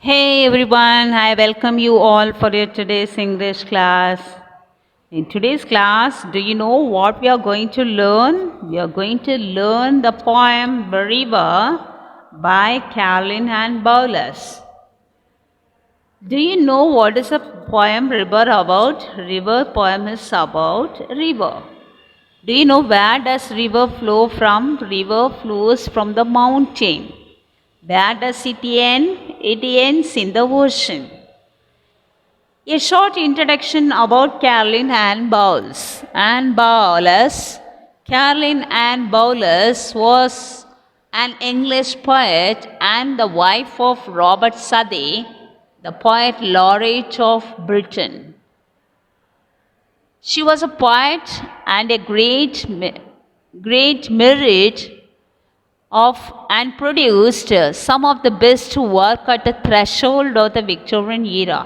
Hey everyone, I welcome you all for your today's English class. In today's class, do you know what we are going to learn? We are going to learn the poem River by Carolyn Ann Bowles. Do you know what is a poem River about? River poem is about river. Do you know where does river flow from? River flows from the mountain. Where does it end? It ends in the ocean. A short introduction about Caroline Ann Bowles. Caroline Ann Bowles was an English poet and the wife of Robert Southey, the poet laureate of Britain. She was a poet and a great merit of and produced some of the best work at the threshold of the Victorian era.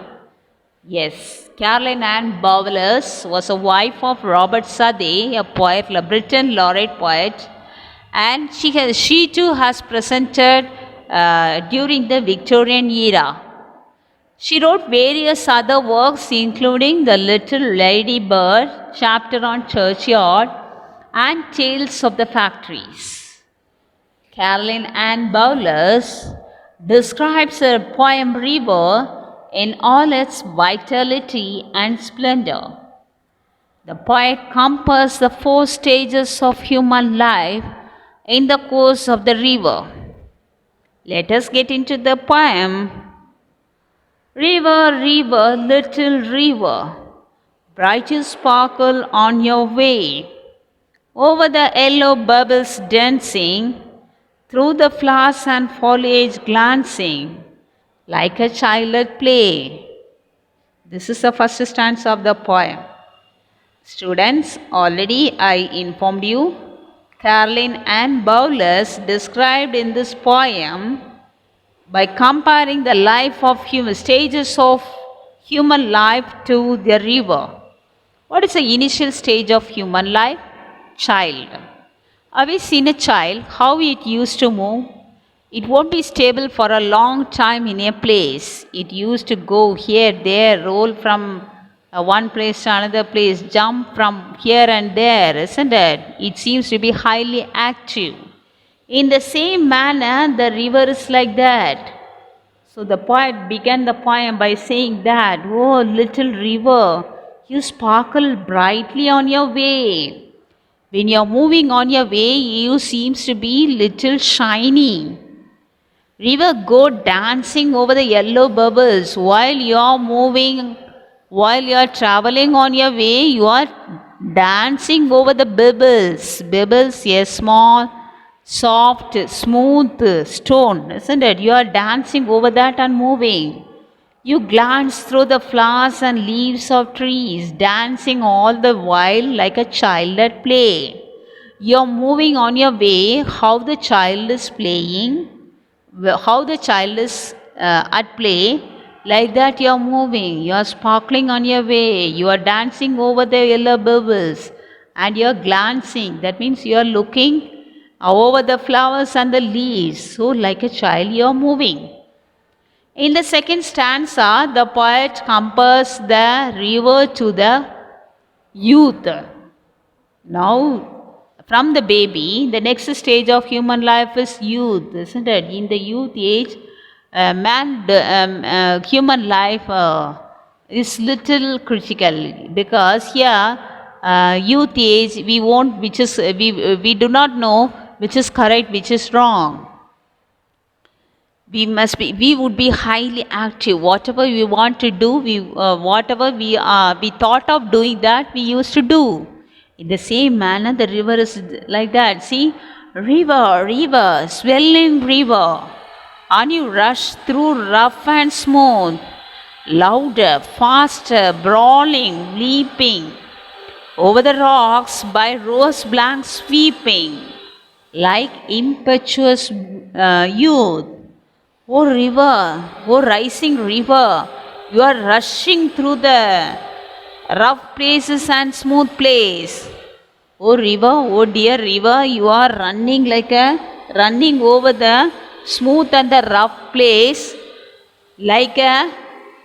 Yes, Caroline Ann Bowles was a wife of Robert Southey, a poet, a Britain laureate poet, and she too has presented during the Victorian era. She wrote various other works, including The Little Lady Bird, chapter on churchyard, and Tales of the Factories. Caroline Ann Bowles describes her poem River in all its vitality and splendor. The poet compares the four stages of human life in the course of the river. Let us get into the poem. River, river, little river, bright you sparkle on your way, over the yellow bubbles dancing, through the flowers and foliage glancing, like a child at play. This is the first stanza of the poem. Students, already I informed you, Caroline Ann Bowles described in this poem by comparing the life of stages of human life to the river. What is the initial stage of human life? Child. Have you seen a child, how it used to move? It won't be stable for a long time in a place. It used to go here, there, roll from one place to another place, jump from here and there, isn't it? It seems to be highly active. In the same manner, the river is like that. So the poet began the poem by saying that, oh, little river, you sparkle brightly on your way. When you're moving on your way, you seems to be little shiny. River, go dancing over the yellow bubbles while you're moving, while you're traveling on your way, you are dancing over the bubbles. Bubbles, a small, soft, smooth stone, isn't it? You are dancing over that and moving. You glance through the flowers and leaves of trees, dancing all the while like a child at play. You're moving on your way, how the child is playing, how the child is at play, like that you are moving, you are sparkling on your way, you are dancing over the yellow bubbles, and you are glancing. That means you are looking over the flowers and the leaves. So, like a child, you are moving. In the second stanza, the poet compares the river to the youth. Now, from the baby, the next stage of human life is youth, isn't it? In the youth age, human life is little critical, because here, youth age, we do not know which is correct, which is wrong. We would be highly active. Whatever we want to do, whatever we thought of doing, that we used to do. In the same manner, the river is like that. See, river, river, swelling river, and you rush through rough and smooth, louder, faster, brawling, leaping, over the rocks by rose blank sweeping, like impetuous youth. Oh river, oh rising river, you are rushing through the rough places and smooth place. Oh river, oh dear river, you are running over the smooth and the rough place, like a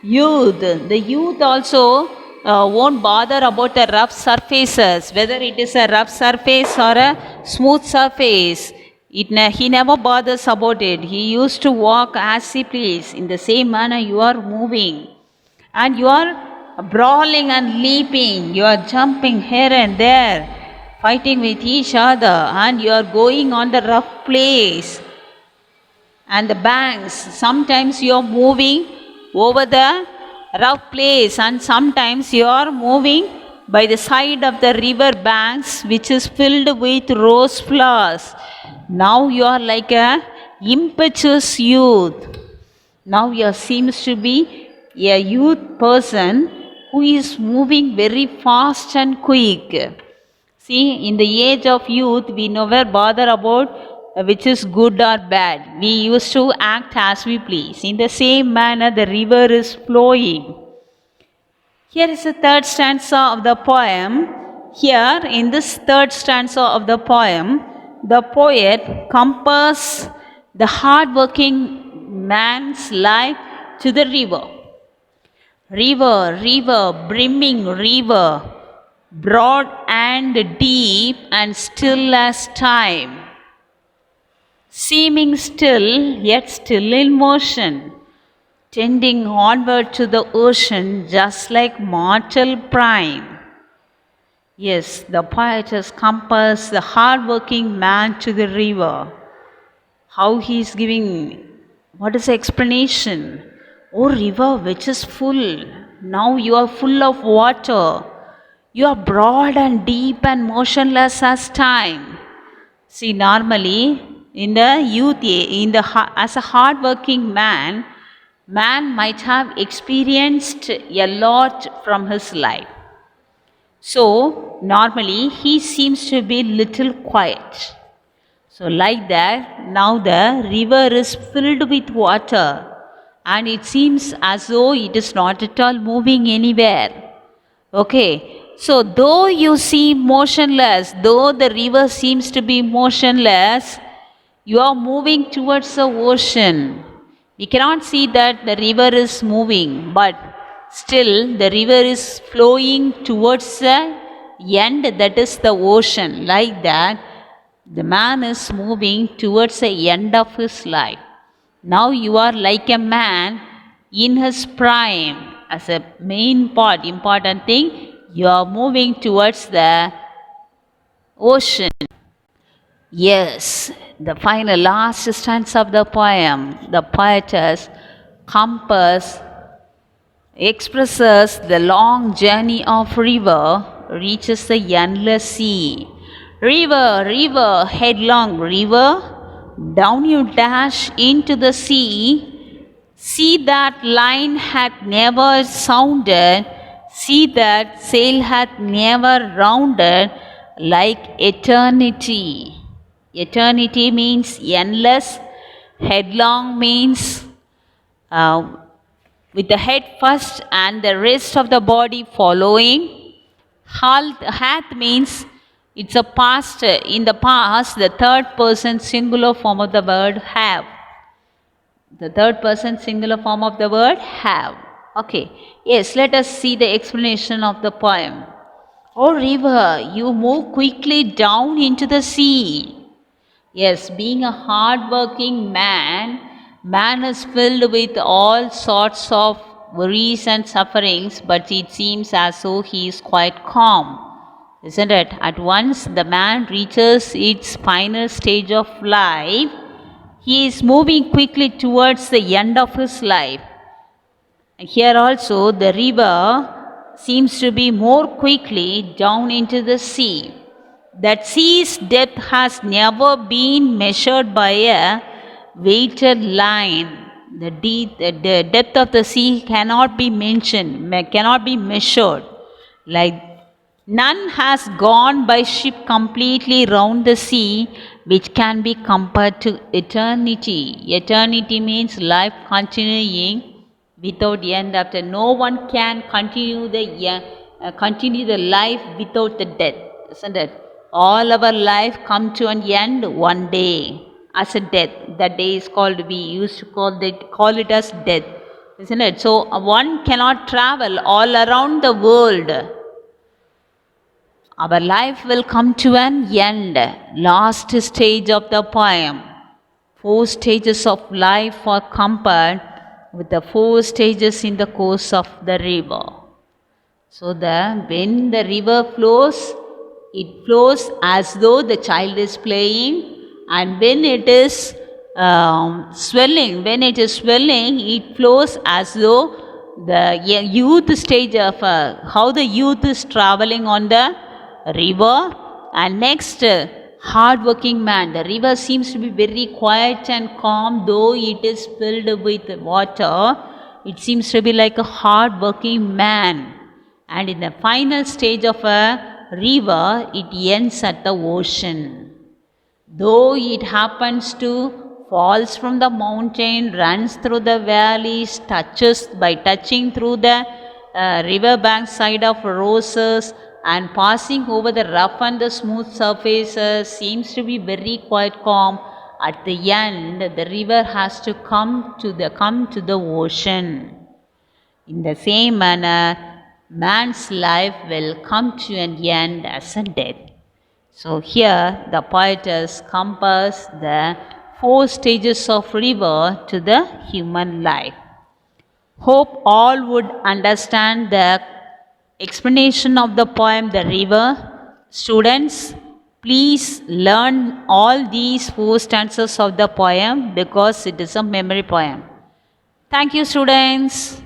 youth. The youth also won't bother about the rough surfaces, whether it is a rough surface or a smooth surface. He never bothers about it. He used to walk as he please. In the same manner, you are moving and you are brawling and leaping. You are jumping here and there, fighting with each other, and you are going on the rough place and the banks. Sometimes you are moving over the rough place, and sometimes you are moving by the side of the river banks, which is filled with rose flowers. Now you are like a impetuous youth. Now you seems to be a youth person who is moving very fast and quick. See, in the age of youth, we never bother about which is good or bad. We used to act as we please. In the same manner, the river is flowing. Here is the third stanza of the poem. Here, in this third stanza of the poem, the poet compares the hard-working man's life to the river. River, river, brimming river, broad and deep and still as time, seeming still yet still in motion, tending onward to the ocean just like mortal prime. Yes, the poet has compared the hard-working man to the river. How he is giving, what is the explanation? Oh river, which is full, now you are full of water. You are broad and deep and motionless as time. See, normally in the youth, as a hard-working man might have experienced a lot from his life. So normally he seems to be little quiet. So like that, now the river is filled with water, and it seems as though it is not at all moving anywhere. Okay, so though you see motionless, though the river seems to be motionless, you are moving towards the ocean. We cannot see that the river is moving, but still the river is flowing towards the end, that is the ocean. Like that, the man is moving towards the end of his life. Now you are like a man in his prime. As a main part, important thing, you are moving towards the ocean. Yes, the final last stanza of the poem, the poetess compass expresses the long journey of river reaches the endless sea. River, river, headlong river, down you dash into the sea. See that line hath never sounded, see that sail hath never rounded, like eternity. Eternity means endless. Headlong means with the head first and the rest of the body following. Hath means it's a past. In the past, the third person singular form of the word have. The third person singular form of the word have. Okay. Yes, let us see the explanation of the poem. Oh river, you move quickly down into the sea. Yes, being a hard-working man is filled with all sorts of worries and sufferings, but it seems as though he is quite calm, isn't it? At once the man reaches its final stage of life, he is moving quickly towards the end of his life. Here also the river seems to be more quickly down into the sea. That sea's depth has never been measured by a weighted line. The depth of the sea cannot be mentioned, cannot be measured. Like none has gone by ship completely round the sea, which can be compared to eternity. Eternity means life continuing without end. After no one can continue the life without the death, isn't it? All our life come to an end one day as a death. That day is called, we used to call it as death. isn't it? So one cannot travel all around the world. Our life will come to an end. Last stage of the poem. 4 stages of life are compared with the 4 stages in the course of the river. So when the river flows, it flows as though the child is playing, and when it is swelling, it flows as though the youth stage of how the youth is traveling on the river. And next, hard-working man. The river seems to be very quiet and calm, though it is filled with water. It seems to be like a hard-working man. And in the final stage of a river, it ends at the ocean. Though it happens to falls from the mountain, runs through the valleys, touching through the riverbank side of roses, and passing over the rough and the smooth surfaces, seems to be very quite calm. At the end, the river has to come to the ocean. In the same manner, man's life will come to an end as a death. So here the poetess compares the 4 stages of river to the human life. Hope all would understand the explanation of the poem The River. Students, please learn all these 4 stanzas of the poem because it is a memory poem. Thank you, students.